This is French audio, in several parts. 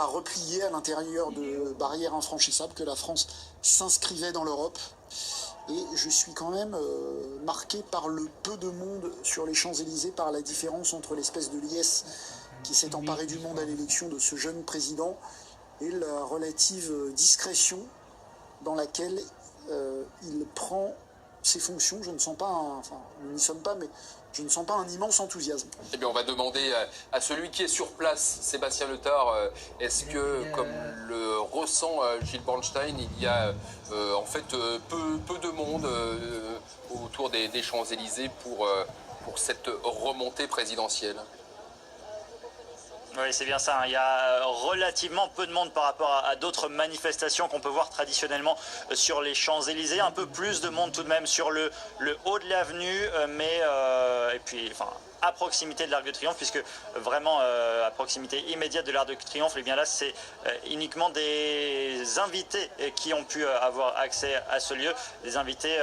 pas replié à l'intérieur de barrières infranchissables, que la France s'inscrivait dans l'Europe. Et je suis quand même marqué par le peu de monde sur les Champs-Élysées, par la différence entre l'espèce de liesse qui s'est emparée du monde à l'élection de ce jeune président et la relative discrétion dans laquelle il prend ses fonctions. Je ne sens pas, nous n'y sommes pas, mais je ne sens pas un immense enthousiasme. Eh bien, on va demander à celui qui est sur place, Sébastien Letard, est-ce que, comme le ressent Gilles Bornstein, il y a en fait peu de monde autour des Champs-Élysées pour cette remontée présidentielle? Oui, c'est bien ça. Il y a relativement peu de monde par rapport à d'autres manifestations qu'on peut voir traditionnellement sur les Champs-Élysées. Un peu plus de monde tout de même sur le haut de l'avenue, mais et puis, à proximité de l'Arc de Triomphe, puisque vraiment à proximité immédiate de l'Arc de Triomphe, et bien là c'est uniquement des invités qui ont pu avoir accès à ce lieu, des invités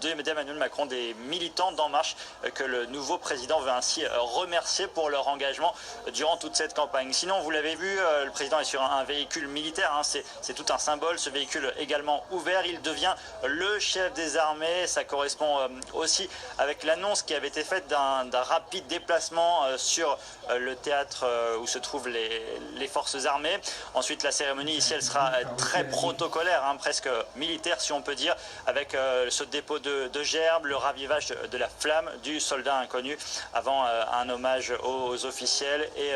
d'Emmanuel Macron, des militants d'En Marche que le nouveau président veut ainsi remercier pour leur engagement durant toute cette campagne. Sinon, vous l'avez vu, le président est sur un véhicule militaire, hein, c'est tout un symbole, ce véhicule également ouvert, il devient le chef des armées, ça correspond aussi avec l'annonce qui avait été faite d'un rapide déplacement sur le théâtre où se trouvent les forces armées. Ensuite, la cérémonie ici, elle sera très protocolaire, hein, presque militaire si on peut dire, avec ce dépôt de gerbes, le ravivage de la flamme du soldat inconnu, avant un hommage aux officiels et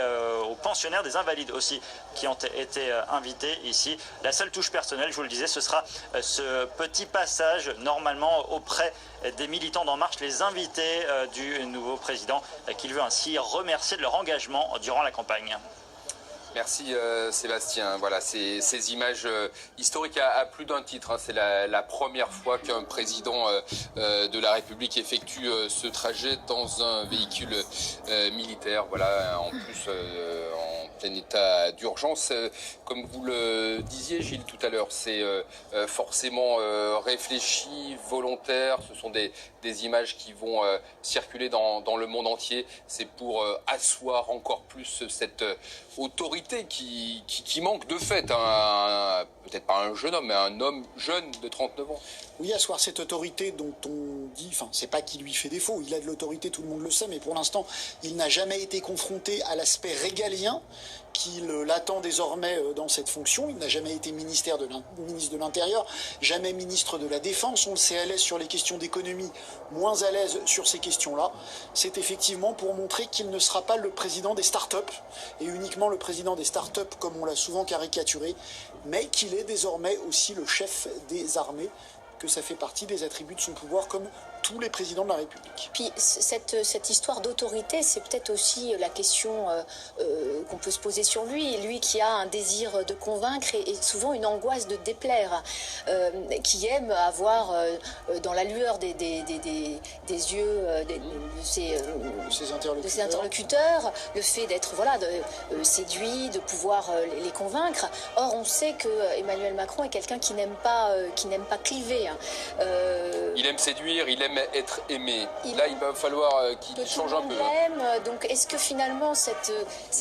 aux pensionnaires des invalides aussi qui ont été invités ici. La seule touche personnelle, je vous le disais, ce sera ce petit passage normalement auprès des militants d'En Marche, les invités du nouveau président, qu'il veut ainsi remercier de leur engagement durant la campagne. Merci Sébastien. Voilà, ces images historiques à plus d'un titre. Hein. C'est la première fois qu'un président de la République effectue ce trajet dans un véhicule militaire. Voilà, en plus en plein état d'urgence. Comme vous le disiez, Gilles, tout à l'heure, c'est forcément réfléchi, volontaire. Ce sont des images qui vont circuler dans le monde entier. C'est pour asseoir encore plus cette autorité qui manque de fait, peut-être pas un jeune homme, mais un homme jeune de 39 ans. Oui, asseoir cette autorité dont on dit, c'est pas qu'il lui fait défaut, il a de l'autorité, tout le monde le sait, mais pour l'instant, il n'a jamais été confronté à l'aspect régalien qui l'attend désormais dans cette fonction. Il n'a jamais été ministre de l'Intérieur, jamais ministre de la Défense. On le sait à l'aise sur les questions d'économie, moins à l'aise sur ces questions-là. C'est effectivement pour montrer qu'il ne sera pas le président des start-up, et uniquement le président des start-up comme on l'a souvent caricaturé, mais qu'il est désormais aussi le chef des armées, que ça fait partie des attributs de son pouvoir comme tous les présidents de la République. Puis cette histoire d'autorité, c'est peut-être aussi la question qu'on peut se poser sur lui qui a un désir de convaincre et souvent une angoisse de déplaire, qui aime avoir dans la lueur des yeux de ses interlocuteurs le fait d'être séduit, de pouvoir les convaincre. Or, on sait que Emmanuel Macron est quelqu'un qui n'aime pas cliver. Il aime séduire, il aime être aimé. Là, il va falloir qu'il change un peu. Donc, est-ce que finalement, ce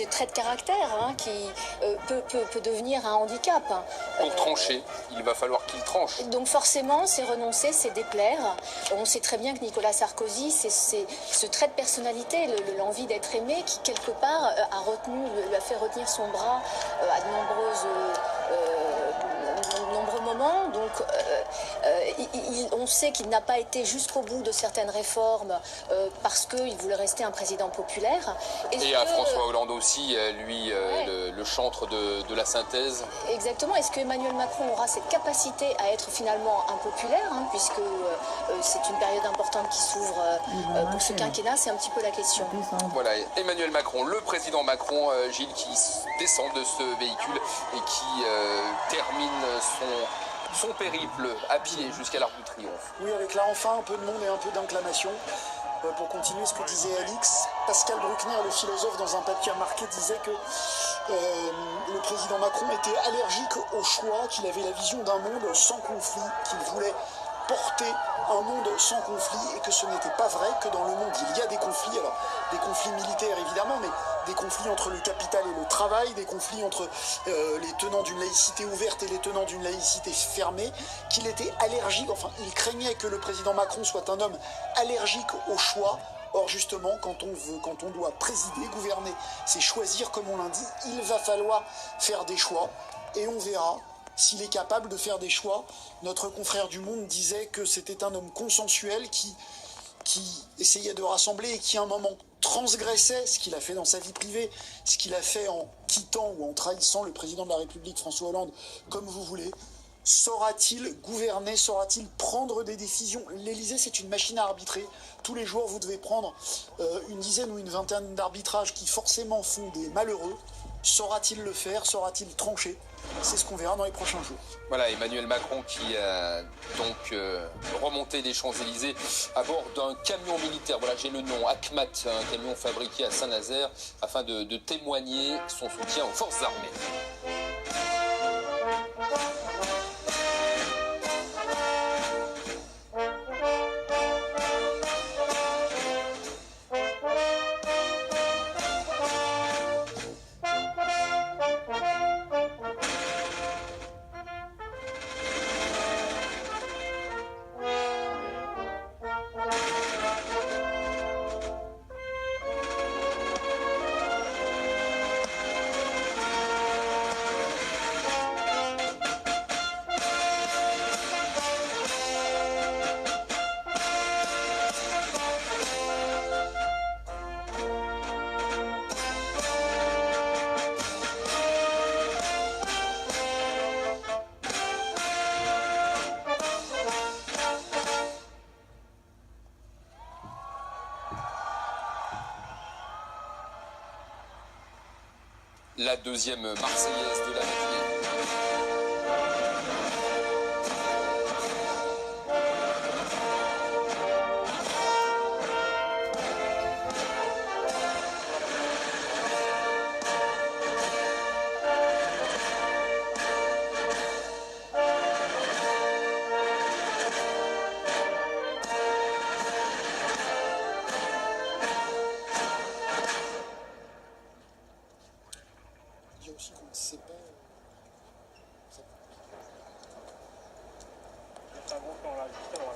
trait de caractère qui peut devenir un handicap? Pour trancher, il va falloir qu'il tranche. Donc, forcément, c'est renoncer, c'est déplaire. On sait très bien que Nicolas Sarkozy, c'est ce trait de personnalité, l'envie d'être aimé, qui, quelque part, lui a fait retenir son bras à de nombreux moments. Donc, on sait qu'il n'a pas été jusqu'au bout de certaines réformes parce qu'il voulait rester un président populaire. Et à François Hollande aussi, lui, le chantre de la synthèse. Exactement. Est-ce que Emmanuel Macron aura cette capacité à être finalement impopulaire, puisque c'est une période importante qui s'ouvre pour ce quinquennat? C'est un petit peu la question. Voilà, Emmanuel Macron, le président Macron, Gilles, qui descend de ce véhicule et qui termine son périple à pied jusqu'à l'Arc de Triomphe. Oui, avec là enfin un peu de monde et un peu d'inclamation. Pour continuer ce que disait Alix, Pascal Bruckner, le philosophe, dans un papier remarqué, disait que le président Macron était allergique au choix, qu'il avait la vision d'un monde sans conflit, qu'il voulait porter un monde sans conflit et que ce n'était pas vrai, que dans le monde il y a des conflits, alors des conflits militaires évidemment, mais des conflits entre le capital et le travail, des conflits entre les tenants d'une laïcité ouverte et les tenants d'une laïcité fermée, qu'il était allergique, enfin il craignait que le président Macron soit un homme allergique au choix. Or justement, quand on doit présider, gouverner, c'est choisir comme on l'indique, il va falloir faire des choix et on verra s'il est capable de faire des choix. Notre confrère du Monde disait que c'était un homme consensuel qui essayait de rassembler et qui à un moment transgressait ce qu'il a fait dans sa vie privée, ce qu'il a fait en quittant ou en trahissant le président de la République François Hollande, comme vous voulez. Saura-t-il gouverner, saura-t-il prendre des décisions? L'Élysée, c'est une machine à arbitrer. Tous les jours, vous devez prendre une dizaine ou une vingtaine d'arbitrages qui forcément font des malheureux. Saura-t-il le faire? Saura-t-il trancher? C'est ce qu'on verra dans les prochains jours. Voilà, Emmanuel Macron qui a donc remonté les Champs-Élysées à bord d'un camion militaire. Voilà, j'ai le nom, Akmat, un camion fabriqué à Saint-Nazaire, afin de témoigner son soutien aux forces armées. La deuxième Marseillaise de la matinée. Il y a aussi qu'on ne sait pas. C'est un bon plan là, justement.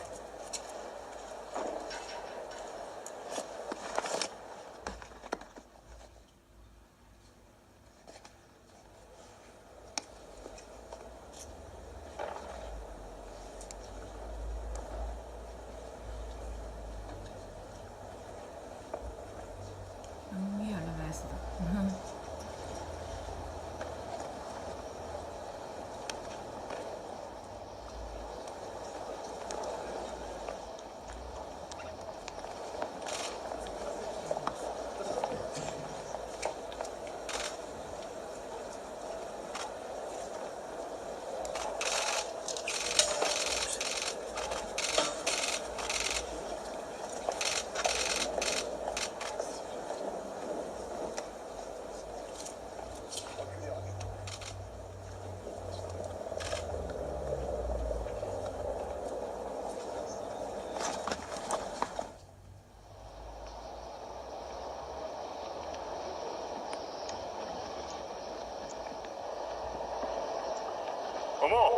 Oui, à la veste. Comment?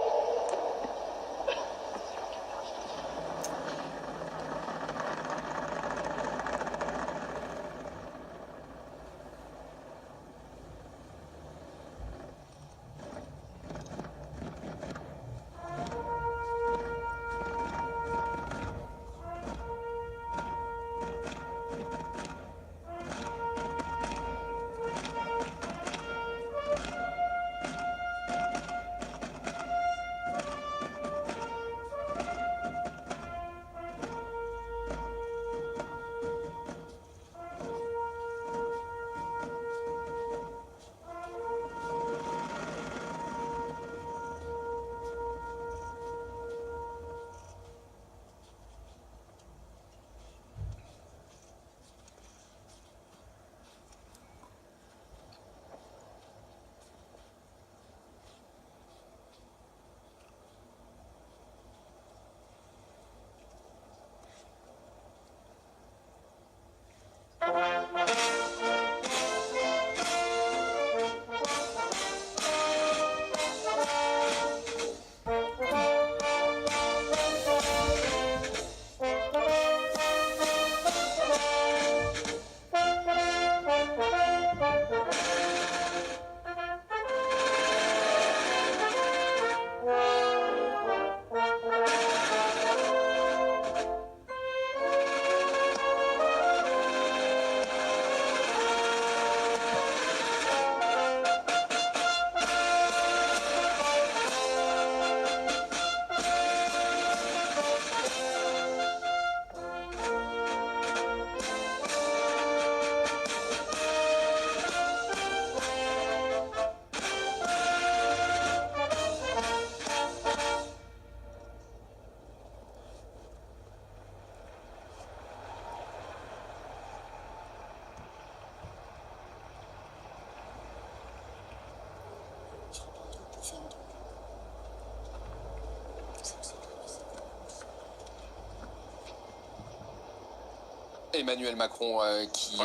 Emmanuel Macron qui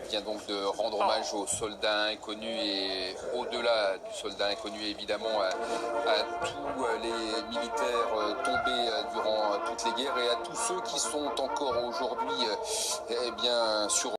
vient donc de rendre hommage aux soldats inconnus et au-delà du soldat inconnu évidemment à tous les militaires tombés durant toutes les guerres et à tous ceux qui sont encore aujourd'hui eh bien sur